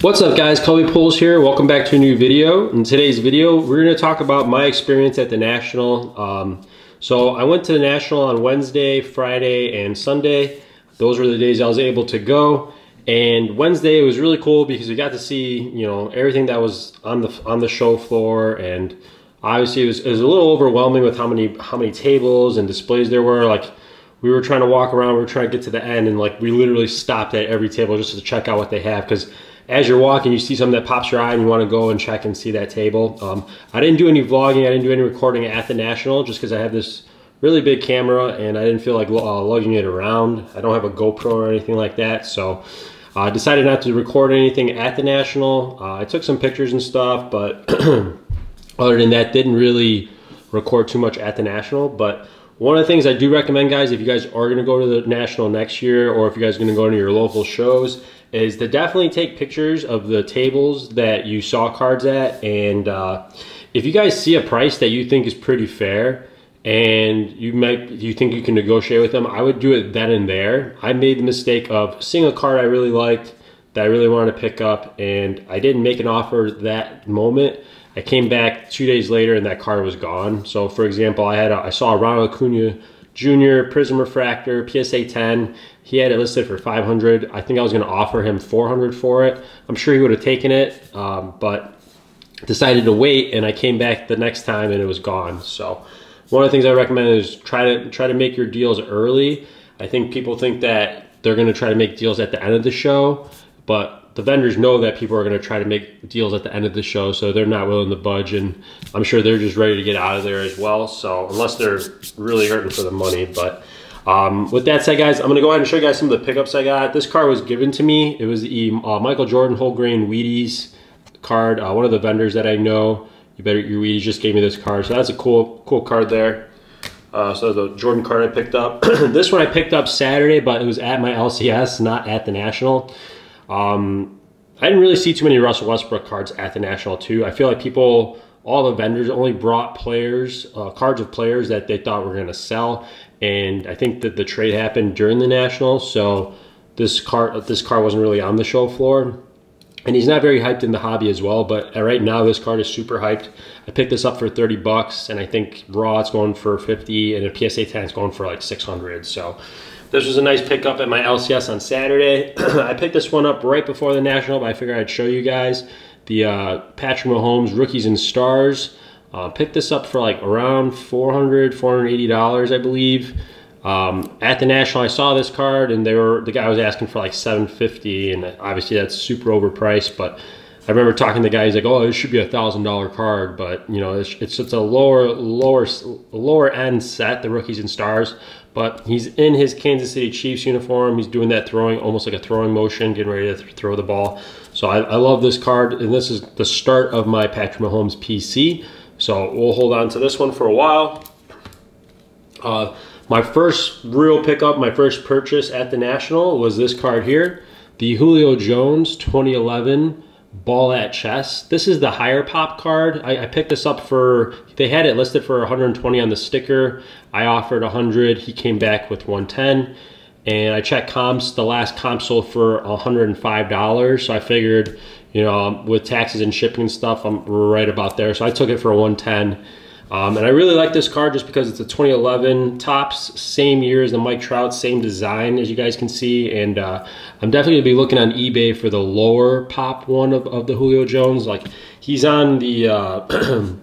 What's up guys, Colby Pools here. Welcome back to a new video. In today's video, we're going to talk about my experience at the National. So I went to the National on Wednesday, Friday, and Sunday. Those were the days I was able to go. And Wednesday it was really cool because we got to see, you know, everything that was on the show floor, and obviously it was a little overwhelming with how many tables and displays there were. Like, we were trying to walk around, we were trying to get to the end, and like we literally stopped at every table just to check out what they have, because as you're walking, you see something that pops your eye and you want to go and check and see that table. I didn't do any vlogging, I didn't do any recording at the National, just because I have this really big camera and I didn't feel like lugging it around. I don't have a GoPro or anything like that, so I decided not to record anything at the National. I took some pictures and stuff, but other than that, didn't really record too much at the National. But one of the things I do recommend, guys, if you guys are going to go to the National next year, or if you guys are going to go to your local shows, is to definitely take pictures of the tables that you saw cards at. And if you guys see a price that you think is pretty fair and you think you can negotiate with them, I would do it then and there. I made the mistake of seeing a card I really liked, that I really wanted to pick up, and I didn't make an offer that moment. I came back 2 days later and that card was gone. So for example, I saw a Ronald Acuna Jr. Prism Refractor PSA 10. He had it listed for $500. I think I was going to offer him $400 for it. I'm sure he would have taken it, but decided to wait, and I came back the next time and it was gone. So one of the things I recommend is try to make your deals early. I think people think that they're going to try to make deals at the end of the show, but the vendors know that people are going to try to make deals at the end of the show, so they're not willing to budge, and I'm sure they're just ready to get out of there as well. So unless they're really hurting for the money. But with that said, guys, I'm going to go ahead and show you guys some of the pickups I got. This card was given to me. It was the Michael Jordan whole grain Wheaties card. One of the vendors that I know, your Wheaties, just gave me this card, so that's a cool card there. So the Jordan card I picked up. This one I picked up Saturday, but it was at my LCS, not at the National. I didn't really see too many Russell Westbrook cards at the National too. I feel like all the vendors only brought players, cards of players that they thought were going to sell, and I think that the trade happened during the National, so this card wasn't really on the show floor. And he's not very hyped in the hobby as well, but right now this card is super hyped. I picked this up for 30 bucks, and I think raw it's going for 50, and a PSA 10 is going for like 600. So this was a nice pickup at my LCS on Saturday. I picked this one up right before the National, but I figured I'd show you guys. The Patrick Mahomes Rookies and Stars. Picked this up for like around $480, I believe. At the National, I saw this card, and the guy was asking for like $750, and obviously that's super overpriced. But I remember talking to the guy. He's like, "Oh, this should be a $1,000 card," but you know, it's a lower end set, the Rookies and Stars. But he's in his Kansas City Chiefs uniform. He's doing that throwing, almost like a throwing motion, getting ready to throw the ball. So I love this card, and this is the start of my Patrick Mahomes PC. So we'll hold on to this one for a while. My first real pickup, my first purchase at the National was this card here, the Julio Jones 2011 Ball at Chess. This is the higher pop card. I picked this up they had it listed for 120 on the sticker. I offered 100. He came back with 110. And I checked comps. The last comp sold for $105. So I figured, you know, with taxes and shipping and stuff, I'm right about there. So I took it for 110. And I really like this card just because it's a 2011 Topps, same year as the Mike Trout, same design as you guys can see. And I'm definitely gonna be looking on eBay for the lower pop one of the Julio Jones. Like, he's on the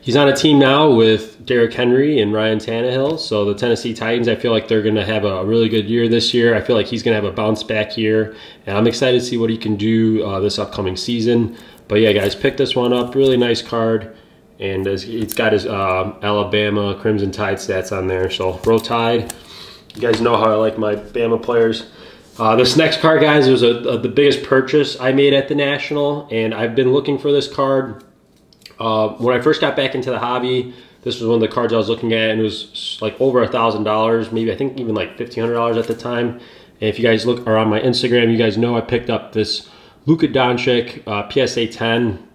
he's on a team now with Derrick Henry and Ryan Tannehill. So the Tennessee Titans, I feel like they're gonna have a really good year this year. I feel like he's gonna have a bounce back year, and I'm excited to see what he can do this upcoming season. But yeah, guys, pick this one up. Really nice card. And it's got his Alabama Crimson Tide stats on there. So Roll Tide. You guys know how I like my Bama players. This next card, guys, was the biggest purchase I made at the National, and I've been looking for this card. When I first got back into the hobby, this was one of the cards I was looking at, and it was like over $1,000, maybe I think even like $1,500 at the time. And if you guys are on my Instagram, you guys know I picked up this Luka Doncic PSA 10.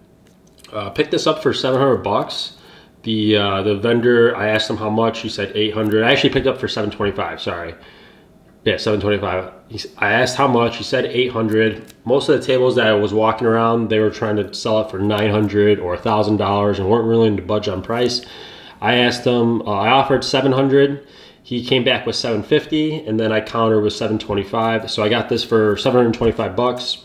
Picked this up for 700 bucks. The vendor, I asked him how much. He said 800. I actually picked up for 725. Sorry. Yeah, 725. I asked how much. He said 800. Most of the tables that I was walking around, they were trying to sell it for 900 or $1,000 and weren't willing to budge on price. I asked him, I offered 700. He came back with 750, and then I countered with 725. So I got this for 725 bucks,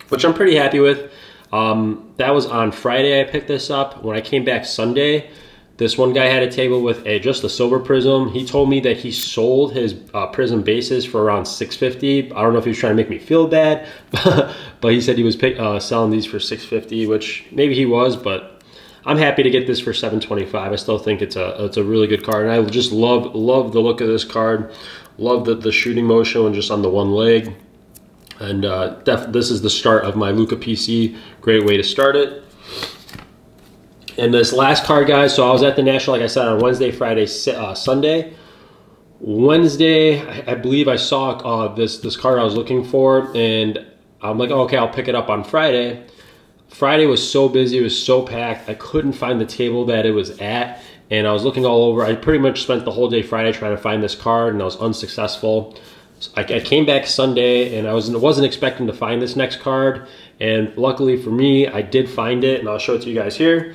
which I'm pretty happy with. That was on Friday I picked this up. When I came back Sunday, this one guy had a table with just a silver prism. He told me that he sold his prism bases for around 650. I don't know if he was trying to make me feel bad, but he said he was selling these for 650, which maybe he was, but I'm happy to get this for 725. I still think it's a really good card, and I just love the look of this card. Love the shooting motion just on the one leg, and this is the start of my Luka PC. Great way to start it. And this last card, guys, so I was at the National, like I said, on Wednesday, Friday, Sunday. Wednesday, I believe I saw this card I was looking for, and I'm like, oh, okay, I'll pick it up on Friday. Friday was so busy, it was so packed, I couldn't find the table that it was at, and I was looking all over. I pretty much spent the whole day Friday trying to find this card, and I was unsuccessful. So I came back Sunday, and I wasn't expecting to find this next card, and luckily for me, I did find it, and I'll show it to you guys here.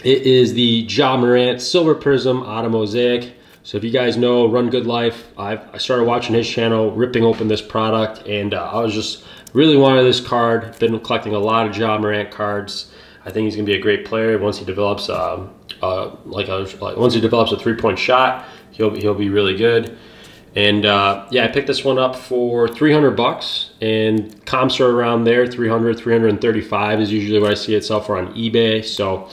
It is the Ja Morant Silver Prism Auto Mosaic. So if you guys know Run Good Life, I started watching his channel, ripping open this product, and I was just really wanted this card. Been collecting a lot of Ja Morant cards. I think he's gonna be a great player once he develops once he develops a three-point shot. He'll be really good. And yeah, I picked this one up for 300 bucks, and comps are around there. 300, 335 is usually what I see it sell for on eBay. So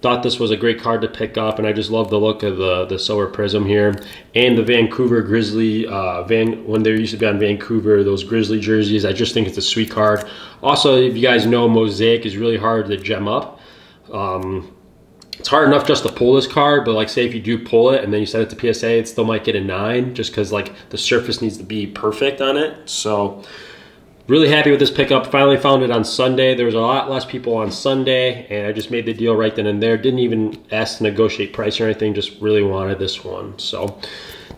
thought this was a great card to pick up, and I just love the look of the silver prism here, and the Vancouver Grizzly when they used to be on Vancouver, those Grizzly jerseys. I just think it's a sweet card. Also, if you guys know, Mosaic is really hard to gem up. It's hard enough just to pull this card, but like say if you do pull it and then you set it to PSA, it still might get a 9 just because like the surface needs to be perfect on it. So really happy with this pickup. Finally found it on Sunday. There was a lot less people on Sunday, and I just made the deal right then and there. Didn't even ask to negotiate price or anything, just really wanted this one. So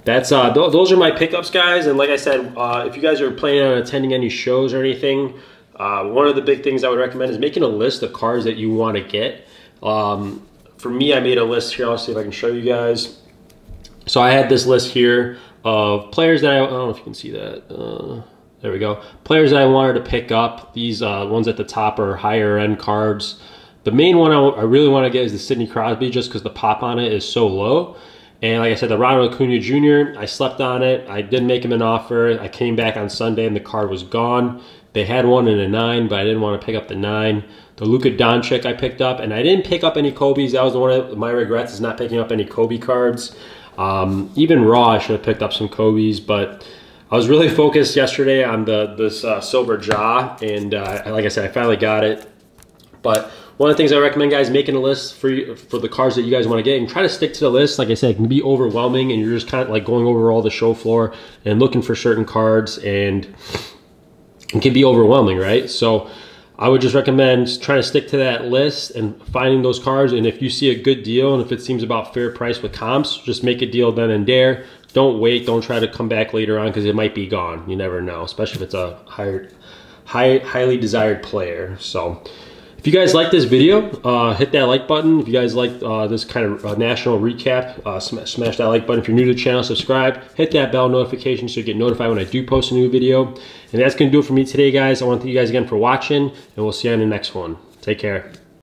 that's those are my pickups, guys. And like I said, if you guys are planning on attending any shows or anything, one of the big things I would recommend is making a list of cards that you want to get. For me, I made a list here. I'll see if I can show you guys. So I had this list here of players that I don't know if you can see that. There we go. Players that I wanted to pick up. These ones at the top are higher end cards. The main one I really want to get is the Sidney Crosby, just because the pop on it is so low. And like I said, the Ronald Acuna Jr., I slept on it. I did make him an offer. I came back on Sunday and the card was gone. They had one in a 9, but I didn't want to pick up the 9. The Luka Doncic I picked up, and I didn't pick up any Kobe's. That was one of my regrets, is not picking up any Kobe cards. Even Raw, I should have picked up some Kobe's, but I was really focused yesterday on this silver Ja, and like I said, I finally got it. But one of the things I recommend, guys, making a list for the cards that you guys want to get, and try to stick to the list. Like I said, it can be overwhelming, and you're just kind of like going over all the show floor and looking for certain cards, and it can be overwhelming, right? So I would just recommend trying to stick to that list and finding those cards. And if you see a good deal, and if it seems about fair price with comps, just make a deal then and there. Don't wait. Don't try to come back later on because it might be gone. You never know, especially if it's a highly desired player. So if you guys like this video, hit that like button. If you guys like this kind of national recap, smash that like button. If you're new to the channel, subscribe. Hit that bell notification so you get notified when I do post a new video. And that's going to do it for me today, guys. I want to thank you guys again for watching, and we'll see you on the next one. Take care.